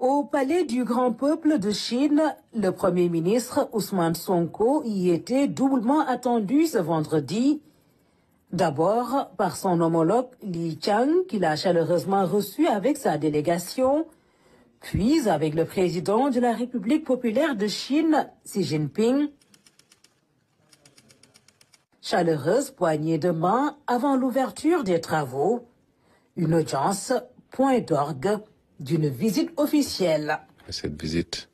Au palais du grand peuple de Chine, le Premier ministre Ousmane Sonko y était doublement attendu ce vendredi. D'abord par son homologue Li Qiang, qu'il a chaleureusement reçu avec sa délégation, puis avec le président de la République populaire de Chine, Xi Jinping. Chaleureuse poignée de main avant l'ouverture des travaux. Une audience, point d'orgue d'une visite officielle. Cette visite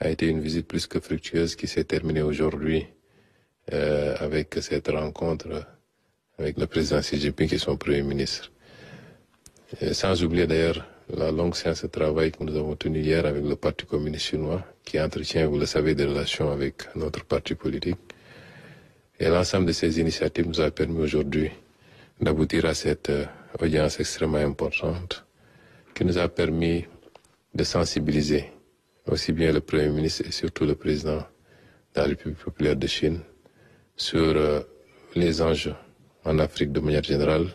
a été une visite plus que fructueuse qui s'est terminée aujourd'hui avec cette rencontre avec le président Xi Jinping et son Premier ministre. Sans oublier d'ailleurs la longue séance de travail que nous avons tenue hier avec le Parti communiste chinois qui entretient, vous le savez, des relations avec notre parti politique. Et l'ensemble de ces initiatives nous a permis aujourd'hui d'aboutir à cette audience extrêmement importante qui nous a permis de sensibiliser aussi bien le Premier ministre et surtout le président de la République populaire de Chine sur les enjeux en Afrique de manière générale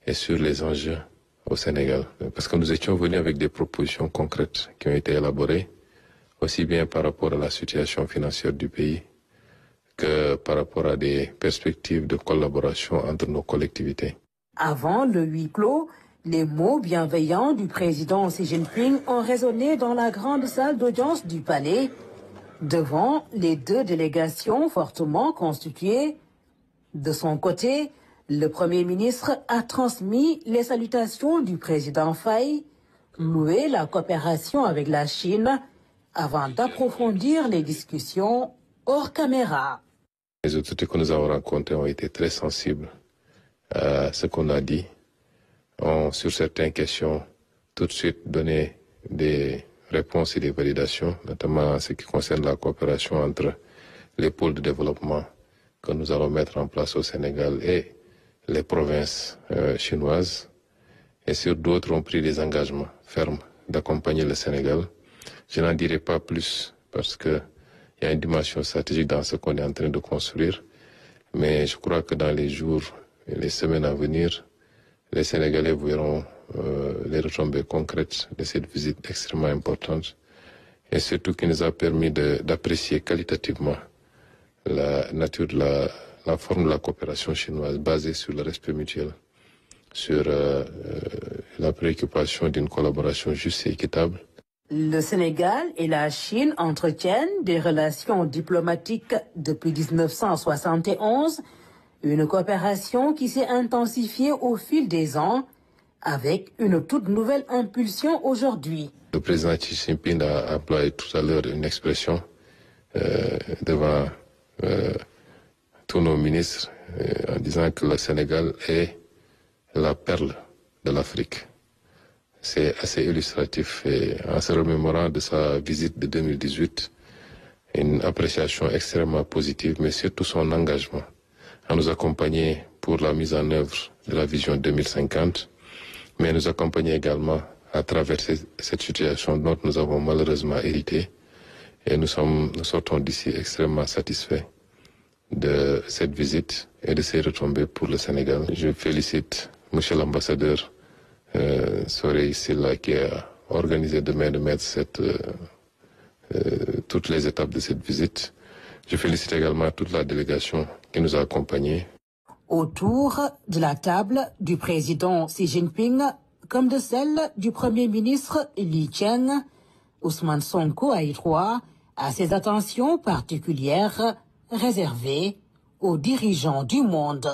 et sur les enjeux au Sénégal. Parce que nous étions venus avec des propositions concrètes qui ont été élaborées, aussi bien par rapport à la situation financière du pays que par rapport à des perspectives de collaboration entre nos collectivités. Avant le huis clos, les mots bienveillants du président Xi Jinping ont résonné dans la grande salle d'audience du palais, devant les deux délégations fortement constituées. De son côté, le Premier ministre a transmis les salutations du président Faye, loué la coopération avec la Chine, avant d'approfondir les discussions hors caméra. Les autorités que nous avons rencontrées ont été très sensibles à ce qu'on a dit, ont sur certaines questions tout de suite donné des réponses et des validations, notamment en ce qui concerne la coopération entre les pôles de développement que nous allons mettre en place au Sénégal et les provinces chinoises. Et sur d'autres ont pris des engagements fermes d'accompagner le Sénégal. Je n'en dirai pas plus parce qu'il y a une dimension stratégique dans ce qu'on est en train de construire. Mais je crois que dans les jours et les semaines à venir, les Sénégalais verront les retombées concrètes de cette visite extrêmement importante et surtout qui nous a permis d'apprécier qualitativement la nature de la forme de la coopération chinoise basée sur le respect mutuel, sur la préoccupation d'une collaboration juste et équitable. Le Sénégal et la Chine entretiennent des relations diplomatiques depuis 1971, une coopération qui s'est intensifiée au fil des ans, avec une toute nouvelle impulsion aujourd'hui. Le président Xi Jinping a employé tout à l'heure une expression devant tous nos ministres en disant que le Sénégal est la perle de l'Afrique. C'est assez illustratif et en se remémorant de sa visite de 2018, une appréciation extrêmement positive, mais surtout son engagement à nous accompagner pour la mise en œuvre de la vision 2050, mais nous accompagner également à traverser cette situation dont nous avons malheureusement hérité et nous sortons d'ici extrêmement satisfaits de cette visite et de ses retombées pour le Sénégal. Je félicite M. l'ambassadeur Sorey Silla qui a organisé de main de maître toutes les étapes de cette visite. Je félicite également toute la délégation qui nous a accompagnés. Autour de la table du président Xi Jinping, comme de celle du Premier ministre Li Qiang, Ousmane Sonko a eu droit à ses attentions particulières réservées aux dirigeants du monde.